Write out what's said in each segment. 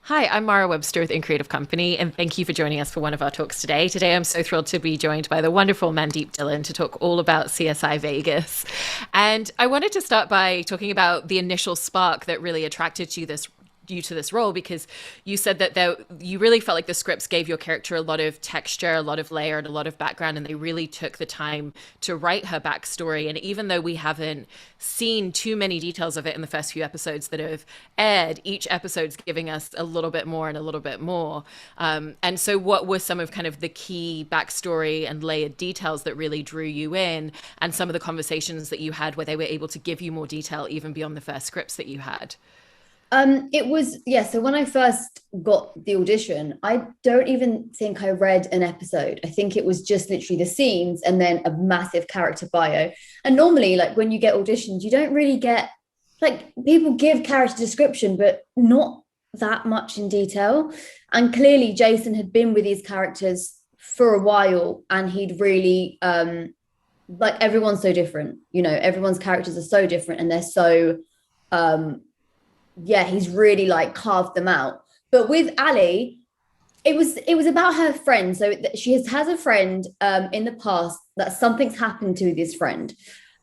Hi, I'm Mara Webster with In Creative Company, and thank you for joining us for one of our talks today. Today, I'm so thrilled to be joined by the wonderful Mandeep Dhillon to talk all about CSI Vegas. And I wanted to start by talking about the initial spark that really attracted you to this role, because you said that you really felt like the scripts gave your character a lot of texture, a lot of layer, and a lot of background, and they really took the time to write her backstory. And even though we haven't seen too many details of it in the first few episodes that have aired, each episode's giving us a little bit more and a little bit more. And so what were some of kind of the key backstory and layered details that really drew you in, and some of the conversations that you had where they were able to give you more detail even beyond the first scripts that you had? So when I first got the audition, I don't even think I read an episode. I think it was just literally the scenes and then a massive character bio. And normally, like when you get auditions, you don't really get, like, people give character description, but not that much in detail. And clearly Jason had been with these characters for a while, and he'd really like, everyone's so different, everyone's characters are so different, and they're so he's really like carved them out. But with Ali, it was about her friend. So has a friend in the past that something's happened to this friend,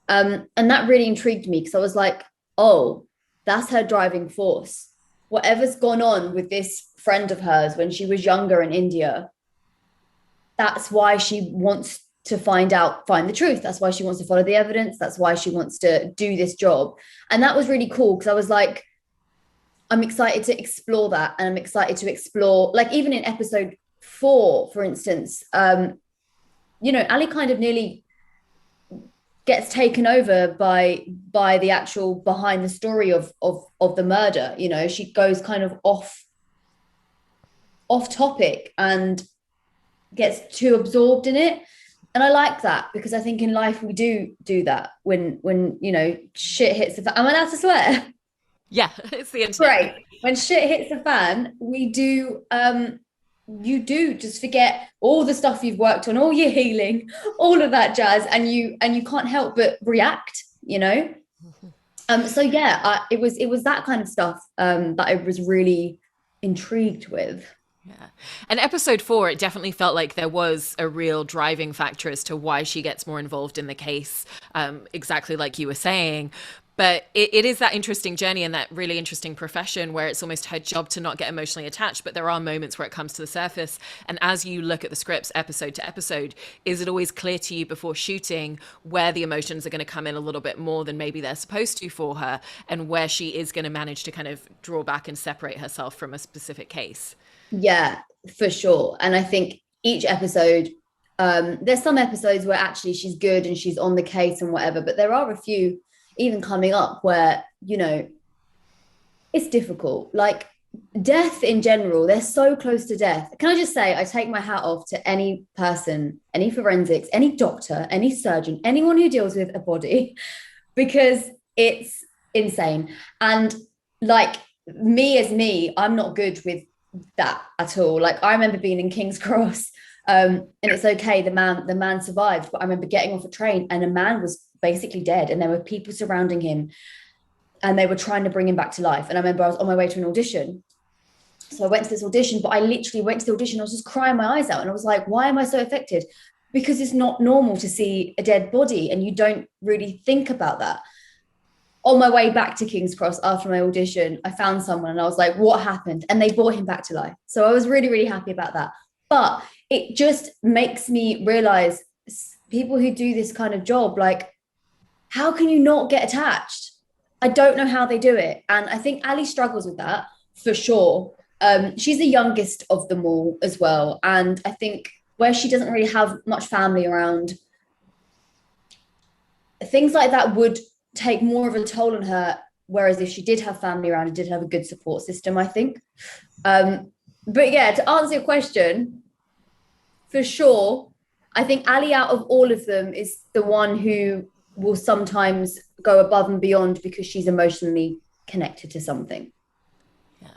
and that really intrigued me, because I was like, oh, that's her driving force. Whatever's gone on with this friend of hers when she was younger in India, that's why she wants to find the truth. That's why she wants to follow the evidence. That's why she wants to do this job. And that was really cool, because I was like, I'm excited to explore that. And I'm excited to explore, like, even in episode 4, for instance, Ali kind of nearly gets taken over by the actual behind the story of the murder. She goes kind of off topic and gets too absorbed in it. And I like that, because I think in life we do that when shit hits the fan. Am I allowed to swear? Yeah, it's the internet. Great. When shit hits the fan, we do you do just forget all the stuff you've worked on, all your healing, all of that jazz, and you can't help but react. So yeah, it was that kind of stuff that I was really intrigued with. Yeah. And episode 4, it definitely felt like there was a real driving factor as to why she gets more involved in the case, exactly like you were saying. But it is that interesting journey and that really interesting profession where it's almost her job to not get emotionally attached. But there are moments where it comes to the surface. And as you look at the scripts episode to episode, is it always clear to you before shooting where the emotions are going to come in a little bit more than maybe they're supposed to for her, and where she is going to manage to kind of draw back and separate herself from a specific case? Yeah, for sure. And I think each episode, there's some episodes where actually she's good and she's on the case and whatever, but there are a few even coming up where, it's difficult. Like, death in general, they're so close to death. Can I just say, I take my hat off to any person, any forensics, any doctor, any surgeon, anyone who deals with a body, because it's insane. And like, me, I'm not good with that at all. Like, I remember being in King's Cross, and it's okay, the man survived, but I remember getting off a train and a man was basically dead, and there were people surrounding him and they were trying to bring him back to life. And I remember I was on my way to an audition, so I went to this audition, but I literally went to the audition, I was just crying my eyes out, and I was like, why am I so affected? Because it's not normal to see a dead body, and you don't really think about that. On my way back to King's Cross after my audition, I found someone and I was like, what happened? And they brought him back to life. So I was really, really happy about that. But it just makes me realize, people who do this kind of job, like, how can you not get attached? I don't know how they do it. And I think Ali struggles with that for sure. She's the youngest of them all as well. And I think where she doesn't really have much family around, things like that would take more of a toll on her. Whereas if she did have family around and did have a good support system, I think. But yeah, to answer your question, for sure, I think Ali, out of all of them, is the one who will sometimes go above and beyond because she's emotionally connected to something. Yeah.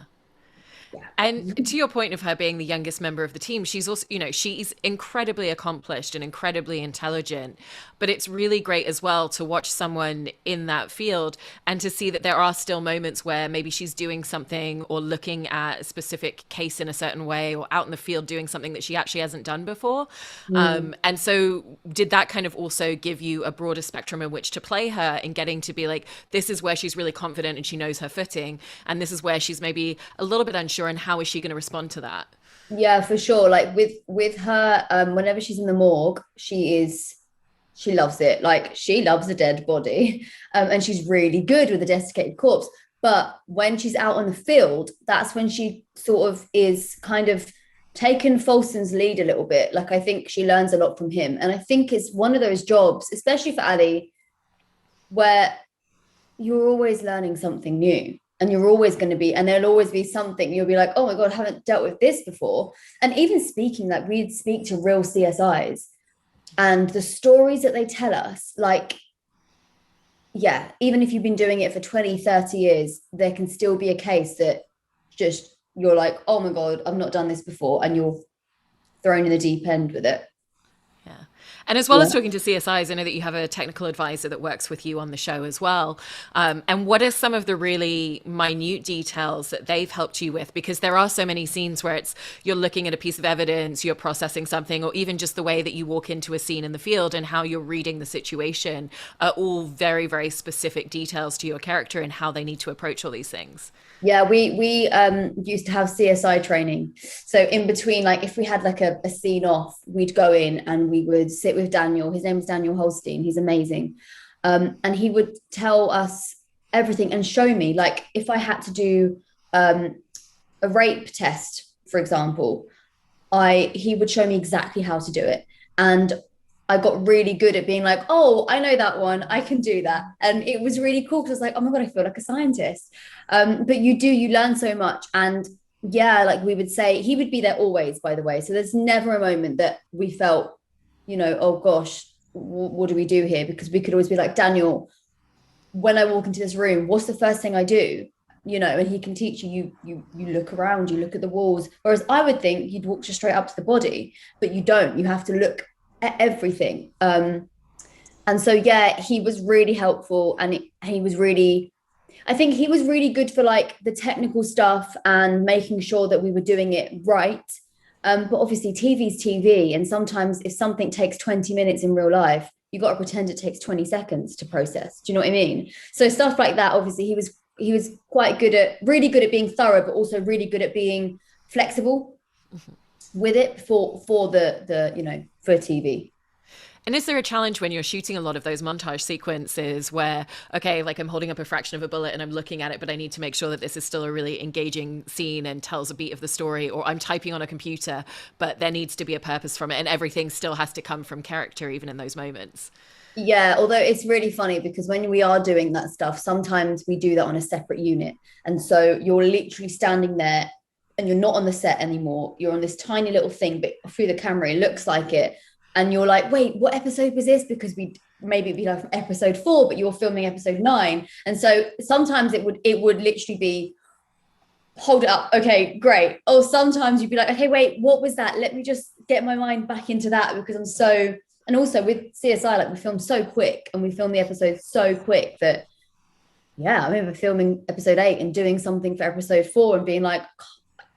And to your point of her being the youngest member of the team, she's also, she's incredibly accomplished and incredibly intelligent. But it's really great as well to watch someone in that field and to see that there are still moments where maybe she's doing something or looking at a specific case in a certain way or out in the field doing something that she actually hasn't done before. And so, did that kind of also give you a broader spectrum in which to play her and getting to be like, this is where she's really confident and she knows her footing, and this is where she's maybe a little bit unsure, and how is she going to respond to that? Yeah, for sure. Like with her, whenever she's in the morgue, she loves it. Like she loves a dead body, and she's really good with a desiccated corpse. But when she's out on the field, that's when she sort of is kind of taken Folsom's lead a little bit. Like I think she learns a lot from him, and I think it's one of those jobs, especially for Ali, where you're always learning something new. And you're always going to be, and there'll always be something you'll be like, oh my God, I haven't dealt with this before. And even speaking, like we'd speak to real CSIs and the stories that they tell us, like, yeah, even if you've been doing it for 20, 30 years, there can still be a case that just you're like, oh my God, I've not done this before. And you're thrown in the deep end with it. Yeah. And as well as talking to CSIs, I know that you have a technical advisor that works with you on the show as well. And what are some of the really minute details that they've helped you with? Because there are so many scenes where it's you're looking at a piece of evidence, you're processing something, or even just the way that you walk into a scene in the field and how you're reading the situation are all very, very specific details to your character and how they need to approach all these things. Yeah, we used to have CSI training. So in between, like if we had like a scene off, we'd go in and we would sit with Daniel. His name is Daniel Holstein. He's amazing. And he would tell us everything and show me, like if I had to do a rape test, for example, he would show me exactly how to do it. And I got really good at being like, oh, I know that one. I can do that. And it was really cool because I was like, oh my God, I feel like a scientist. But you learn so much. And yeah, like we would say, he would be there always, by the way. So there's never a moment that we felt, oh gosh, what do we do here? Because we could always be like, Daniel, when I walk into this room, what's the first thing I do? And he can teach you, you look around, you look at the walls. Whereas I would think you'd walk just straight up to the body, but you don't. You have to look at everything. And so, yeah, he was really helpful. And I think he was really good for like the technical stuff and making sure that we were doing it right. But obviously TV's TV. And sometimes if something takes 20 minutes in real life, you got to pretend it takes 20 seconds to process. Do you know what I mean? So stuff like that, obviously he was really good at being thorough, but also really good at being flexible with it for for TV. And is there a challenge when you're shooting a lot of those montage sequences where, okay, like I'm holding up a fraction of a bullet and I'm looking at it, but I need to make sure that this is still a really engaging scene and tells a beat of the story, or I'm typing on a computer, but there needs to be a purpose from it and everything still has to come from character even in those moments? Yeah, although it's really funny because when we are doing that stuff, sometimes we do that on a separate unit. And so you're literally standing there and you're not on the set anymore. You're on this tiny little thing, but through the camera, it looks like it. And you're like, wait, what episode was this? Because maybe it'd be like from episode 4, but you're filming episode 9. And so sometimes it would literally be, hold it up. Okay, great. Or sometimes you'd be like, okay, wait, what was that? Let me just get my mind back into that because and also with CSI, like we film so quick and we film the episodes so quick that, yeah, I remember filming episode 8 and doing something for episode 4 and being like,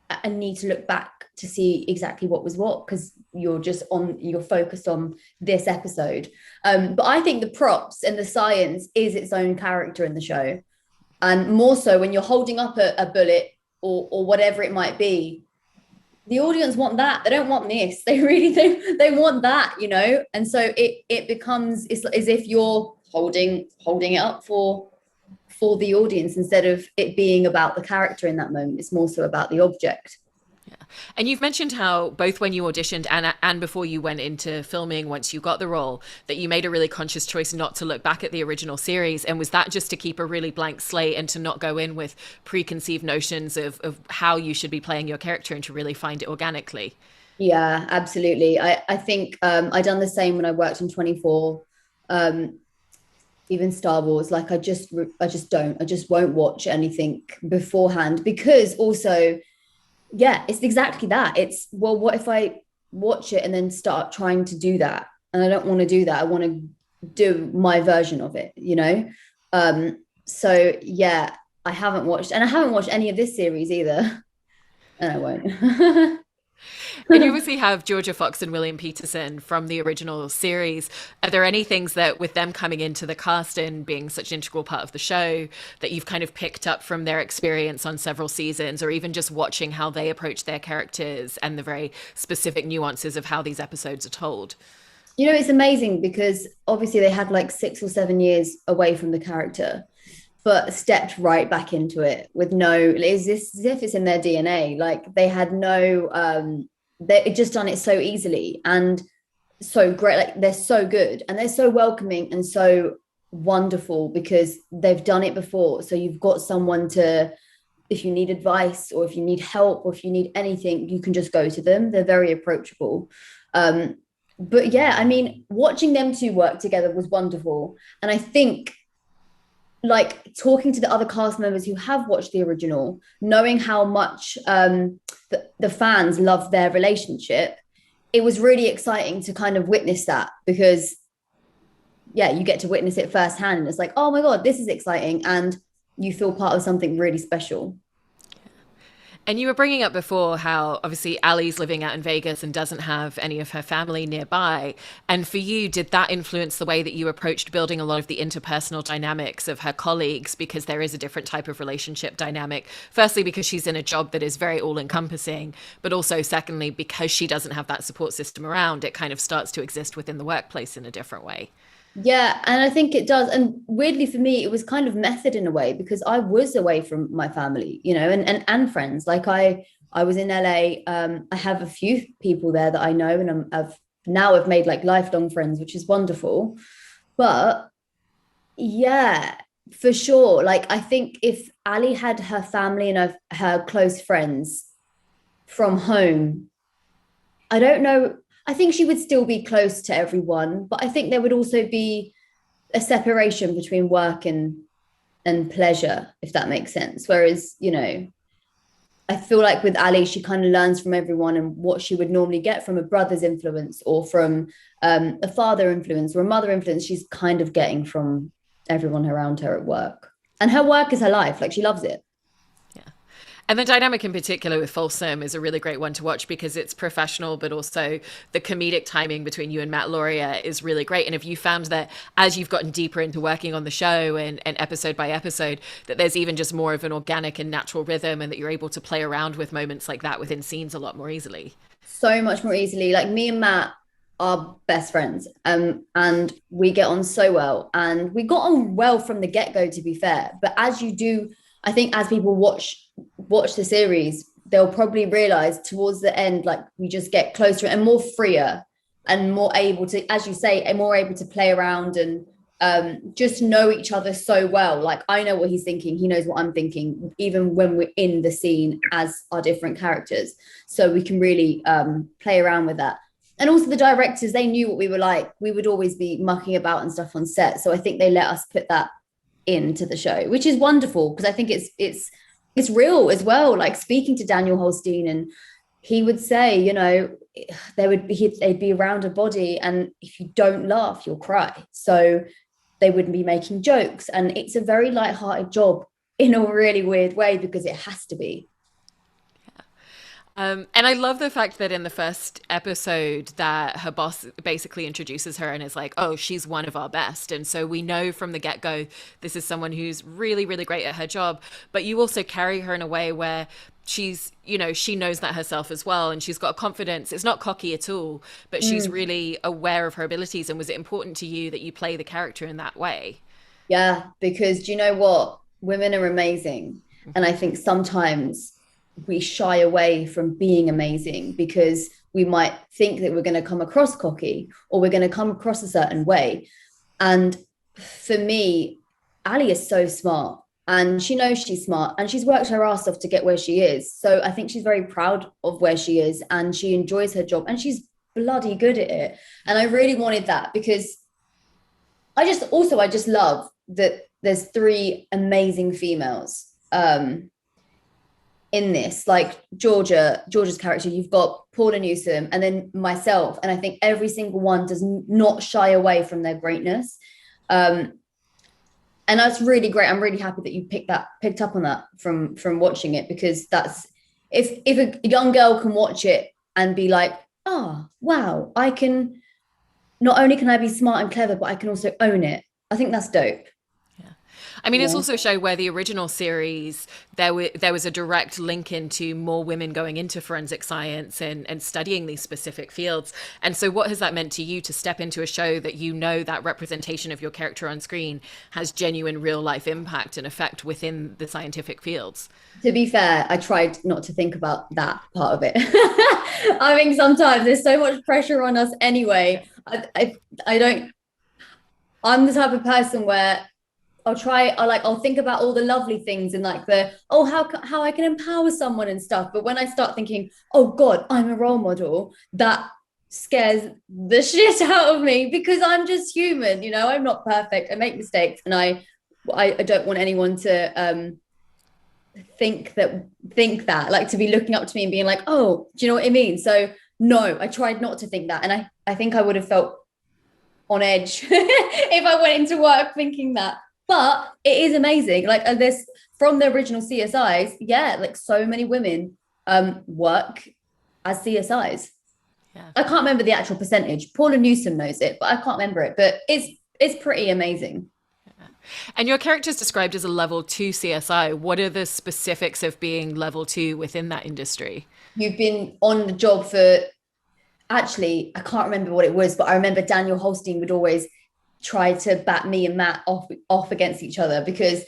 I need to look back to see exactly what was what because you're focused on this episode. But I think the props and the science is its own character in the show. And more so when you're holding up a bullet or whatever it might be, the audience want that. They don't want this. They really they want that, And so it becomes it's as if you're holding it up for the audience instead of it being about the character in that moment. It's more so about the object. Yeah. And you've mentioned how both when you auditioned and before you went into filming, once you got the role, that you made a really conscious choice not to look back at the original series. And was that just to keep a really blank slate and to not go in with preconceived notions of how you should be playing your character and to really find it organically? Yeah, absolutely. I think I done the same when I worked on 24. Even Star Wars, like I just won't watch anything beforehand because also Yeah, it's exactly that. It's, well, what if I watch it and then start trying to do that? And I don't want to do that. I want to do my version of it, you know? So yeah, I haven't watched any of this series either. And I won't. And you obviously have Georgia Fox and William Peterson from the original series. Are there any things that, with them coming into the cast and being such an integral part of the show, that you've kind of picked up from their experience on several seasons, or even just watching how they approach their characters and the very specific nuances of how these episodes are told? You know, it's amazing because obviously they had like 6 or 7 years away from the character, but stepped right back into it with no, is this as if it's in their DNA? Like they had no, they just done it so easily and so great. Like they're so good and they're so welcoming and so wonderful because they've done it before. So you've got someone to, if you need advice or if you need help or if you need anything, you can just go to them. They're very approachable. Um, but yeah, I mean, watching them two work together was wonderful. And I think like talking to the other cast members who have watched the original, knowing how much the fans love their relationship, it was really exciting to kind of witness that because, yeah, you get to witness it firsthand. And it's like, oh my God, this is exciting. And you feel part of something really special. And you were bringing up before how obviously Ali's living out in Vegas and doesn't have any of her family nearby. And for you, did that influence the way that you approached building a lot of the interpersonal dynamics of her colleagues? Because there is a different type of relationship dynamic. Firstly, because she's in a job that is very all encompassing, but also secondly, because she doesn't have that support system around, it kind of starts to exist within the workplace in a different way. Yeah, and I think it does. And weirdly for me, it was kind of method in a way because I was away from my family, you know, and friends. Like I was in LA. I have a few people there that I know, and I've made like lifelong friends, which is wonderful. But yeah, for sure. Like I think if Ali had her family and her close friends from home, I don't know. I think she would still be close to everyone, but I think there would also be a separation between work and pleasure, if that makes sense. Whereas, you know, I feel like with Ali, she kind of learns from everyone and what she would normally get from a brother's influence or from a father influence or a mother influence, she's kind of getting from everyone around her at work. And her work is her life. Like she loves it. Yeah. And the dynamic in particular with Folsom is a really great one to watch because it's professional, but also the comedic timing between you and Matt Lauria is really great. And if you found that as you've gotten deeper into working on the show and episode by episode, that there's even just more of an organic and natural rhythm and that you're able to play around with moments like that within scenes a lot more easily. So much more easily. Like me and Matt are best friends. And we get on so well. And we got on well from the get-go, to be fair. But as you do, I think as people watch the series, they'll probably realize towards the end, like we just get closer and more freer and more able to, as you say, and more able to play around and just know each other so well. Like I know what he's thinking, he knows what I'm thinking, even when we're in the scene as our different characters. So we can really play around with that. And also the directors, they knew what we were like. We would always be mucking about and stuff on set. So I think they let us put that into the show, which is wonderful because I think it's real as well. Like speaking to Daniel Holstein, and he would say, you know, they'd be around a body, and if you don't laugh, you'll cry. So they wouldn't be making jokes, and it's a very light-hearted job in a really weird way because it has to be. And I love the fact that in the first episode that her boss basically introduces her and is like, oh, she's one of our best. And so we know from the get-go, this is someone who's really, really great at her job. But you also carry her in a way where she's, you know, she knows that herself as well. And she's got confidence. It's not cocky at all, but she's really aware of her abilities. And was it important to you that you play the character in that way? Yeah, because do you know what? Women are amazing. And I think sometimes we shy away from being amazing because we might think that we're going to come across cocky or we're going to come across a certain way. And for me, Ali is so smart and she knows she's smart and she's worked her ass off to get where she is. So I think she's very proud of where she is and she enjoys her job and she's bloody good at it. And I really wanted that because I just love that there's three amazing females. in this, like Georgia's character, you've got Paula Newsome and then myself, and I think every single one does not shy away from their greatness, and that's really great. I'm really happy that you picked up on that from watching it, because that's, if a young girl can watch it and be like, oh wow, I can, not only can I be smart and clever, but I can also own it. I think that's dope. I mean, it's Yeah. also a show where the original series, there was a direct link into more women going into forensic science and studying these specific fields. And so what has that meant to you to step into a show that you know that representation of your character on screen has genuine real life impact and effect within the scientific fields? To be fair, I tried not to think about that part of it. I think sometimes there's so much pressure on us anyway. I don't, I'm the type of person where I'll think about all the lovely things and like how I can empower someone and stuff. But when I start thinking, oh God, I'm a role model, that scares the shit out of me, because I'm just human, I'm not perfect. I make mistakes, and I don't want anyone to think that, like, to be looking up to me and being like, oh, do you know what I mean? So no, I tried not to think that. And I think I would have felt on edge if I went into work thinking that. But it is amazing. Like, this from the original CSIs, yeah, like so many women work as CSIs. Yeah. I can't remember the actual percentage. Paula Newsome knows it, but I can't remember it. But it's pretty amazing. And your character is described as a level 2 CSI. What are the specifics of being level 2 within that industry? You've been on the job for, actually, I can't remember what it was, but I remember Daniel Holstein would always try to bat me and Matt off against each other, because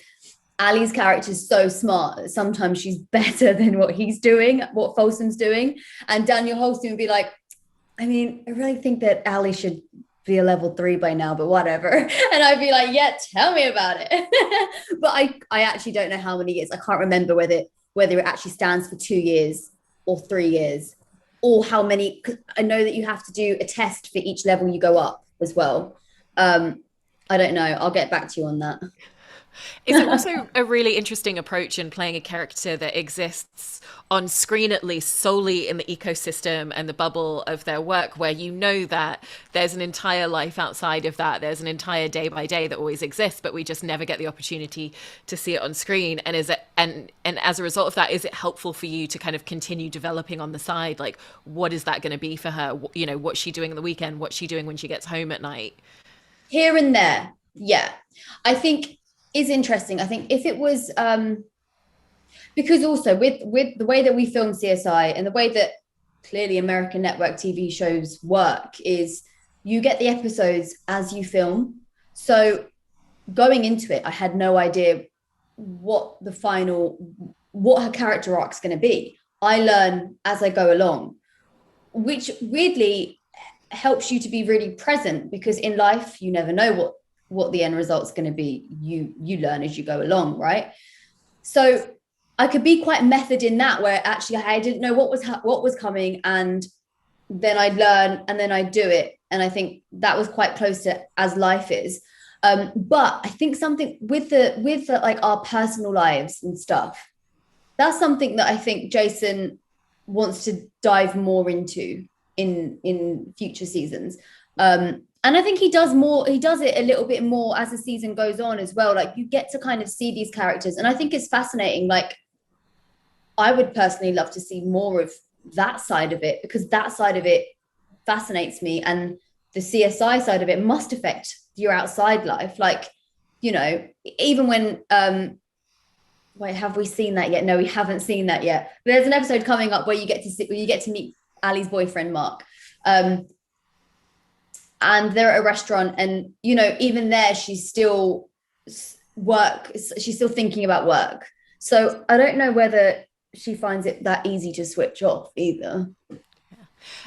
Ali's character is so smart that sometimes she's better than what he's doing, what Folsom's doing. And Daniel Holstein would be like, I mean, I really think that Ali should be a level 3 by now, but whatever. And I'd be like, yeah, tell me about it. But I actually don't know how many years. I can't remember whether it actually stands for 2 years or 3 years, or how many. 'Cause I know that you have to do a test for each level you go up as well. I don't know. I'll get back to you on that. Is it also a really interesting approach in playing a character that exists on screen, at least solely in the ecosystem and the bubble of their work, where you know that there's an entire life outside of that, there's an entire day by day that always exists, but we just never get the opportunity to see it on screen? And is it, and as a result of that, is it helpful for you to kind of continue developing on the side? Like, what is that going to be for her? You know, what's she doing on the weekend? What's she doing when she gets home at night? Here and there, yeah. I think is interesting. I think if it was because also with the way that we film CSI and the way that clearly American network TV shows work, is you get the episodes as you film. So going into it, I had no idea what her character arc is going to be. I learn as I go along, which weirdly helps you to be really present, because in life you never know what the end result's going to be. You learn as you go along, right? So I could be quite method in that, where actually I didn't know what was coming, and then I'd learn and then I'd do it. And I think that was quite close to as life is. But I think something with the like our personal lives and stuff, that's something that I think Jason wants to dive more into in future seasons. And I think he does it a little bit more as the season goes on as well. Like, you get to kind of see these characters, and I think it's fascinating. Like, I would personally love to see more of that side of it, because that side of it fascinates me, and the CSI side of it must affect your outside life. Like, even when wait, have we seen that yet? No, we haven't seen that yet. There's an episode coming up where you get to meet Ali's boyfriend, Mark. And they're at a restaurant, and even there she's still thinking about work. So I don't know whether she finds it that easy to switch off either.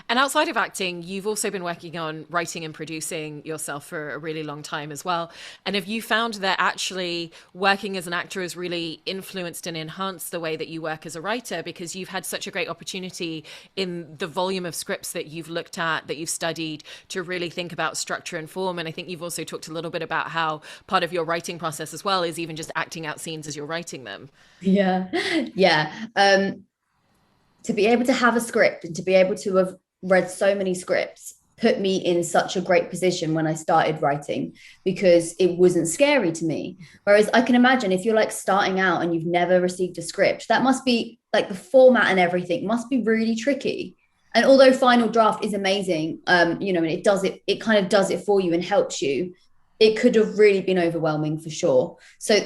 And outside of acting, you've also been working on writing and producing yourself for a really long time as well. And have you found that actually working as an actor has really influenced and enhanced the way that you work as a writer, because you've had such a great opportunity in the volume of scripts that you've looked at, that you've studied, to really think about structure and form? And I think you've also talked a little bit about how part of your writing process as well is even just acting out scenes as you're writing them. Yeah. Yeah. To be able to have a script and to be able to have read so many scripts put me in such a great position when I started writing, because it wasn't scary to me. Whereas I can imagine if you're like starting out and you've never received a script, that must be like the format and everything must be really tricky. And although Final Draft is amazing, and it kind of does it for you and helps you, it could have really been overwhelming for sure. So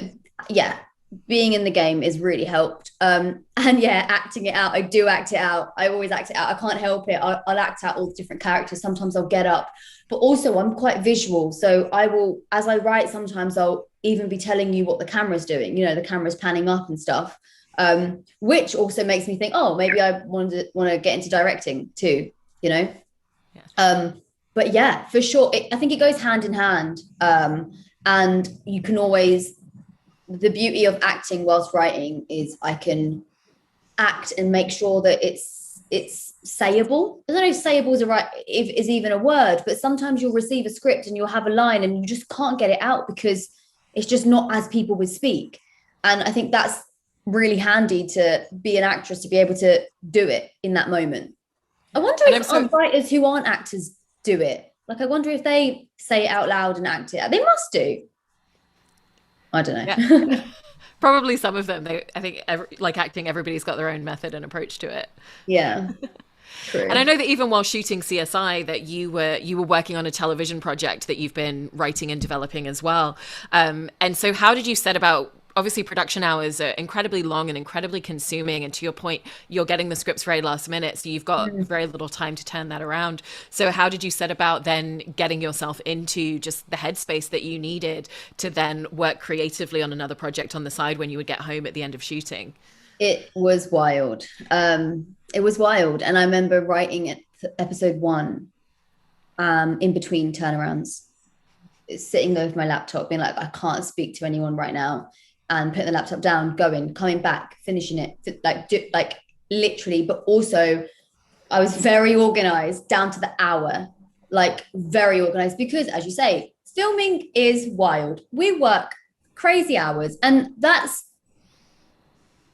yeah, being in the game is really helped. And yeah, acting it out. I do act it out. I always act it out. I can't help it. I'll act out all the different characters. Sometimes I'll get up, but also I'm quite visual. So I will, as I write, sometimes I'll even be telling you what the camera's doing. The camera's panning up and stuff, which also makes me think, oh, maybe I want to get into directing too, Yeah. But yeah, for sure. I think it goes hand in hand. And you can always, the beauty of acting whilst writing is I can act and make sure that it's sayable. I don't know if sayable is even a word, but sometimes you'll receive a script and you'll have a line and you just can't get it out because it's just not as people would speak. And I think that's really handy to be an actress, to be able to do it in that moment. I wonder if writers who aren't actors do it. Like, I wonder if they say it out loud and act it. They must do. I don't know. Yeah. Probably some of them. I think, like acting, everybody's got their own method and approach to it. Yeah, true. And I know that even while shooting CSI, that you were working on a television project that you've been writing and developing as well. And so, how did you set about? Obviously, production hours are incredibly long and incredibly consuming. And to your point, you're getting the scripts very last minute, so you've got very little time to turn that around. So how did you set about then getting yourself into just the headspace that you needed to then work creatively on another project on the side when you would get home at the end of shooting? It was wild. It was wild. And I remember writing it, episode 1, in between turnarounds, sitting there with my laptop, being like, I can't speak to anyone right now. And putting the laptop down, coming back, finishing it, like literally. But also, I was very organized down to the hour, like very organized, because as you say, filming is wild. We work crazy hours, and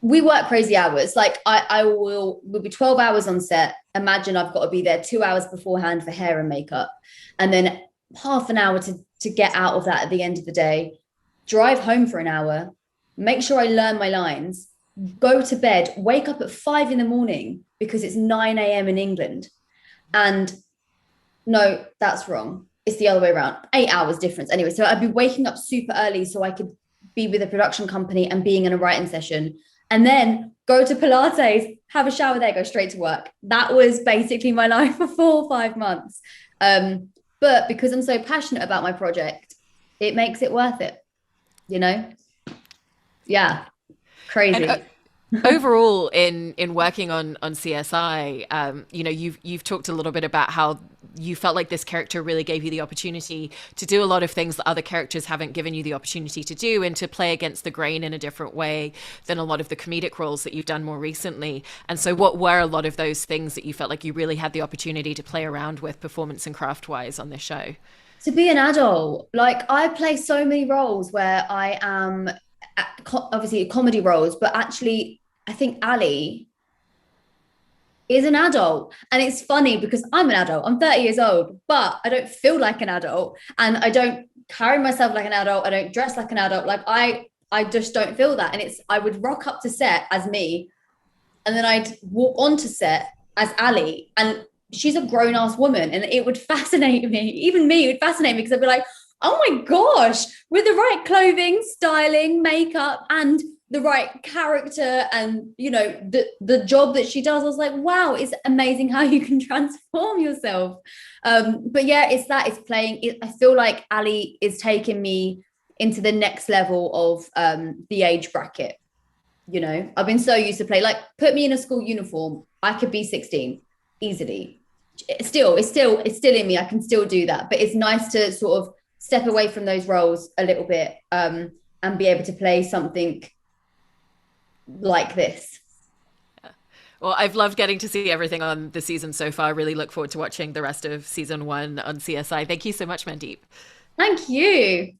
we work crazy hours. Like we'll be 12 hours on set. Imagine I've got to be there 2 hours beforehand for hair and makeup, and then half an hour to get out of that at the end of the day, drive home for an hour, make sure I learn my lines, go to bed, wake up at 5 a.m. because it's 9 a.m. in England. And no, that's wrong. It's the other way around. 8 hours difference. Anyway, so I'd be waking up super early so I could be with a production company and being in a writing session, and then go to Pilates, have a shower there, go straight to work. That was basically my life for 4 or 5 months. But because I'm so passionate about my project, it makes it worth it, Yeah, crazy. And, overall, in working on CSI, you've talked a little bit about how you felt like this character really gave you the opportunity to do a lot of things that other characters haven't given you the opportunity to do, and to play against the grain in a different way than a lot of the comedic roles that you've done more recently. And so what were a lot of those things that you felt like you really had the opportunity to play around with performance and craft wise on this show? To be an adult, like I play so many roles where I am obviously comedy roles, but actually I think Ali is an adult. And it's funny because I'm an adult, I'm 30 years old, but I don't feel like an adult, and I don't carry myself like an adult, I don't dress like an adult. Like I just don't feel that. And I would rock up to set as me, and then I'd walk onto set as Ali, and she's a grown-ass woman, and it would fascinate me. Even me, it would fascinate me, because I'd be like, oh my gosh, with the right clothing, styling, makeup, and the right character, and the job that she does, I was like, wow, it's amazing how you can transform yourself. But yeah, it's playing it. I feel like Ali is taking me into the next level of the age bracket. I've been so used to play, like, put me in a school uniform, I could be 16 easily. it's still in me. I can still do that, but it's nice to sort of step away from those roles a little bit, and be able to play something like this. Well, I've loved getting to see everything on the season so far. Really look forward to watching the rest of season 1 on CSI. Thank you so much, Mandeep. Thank you.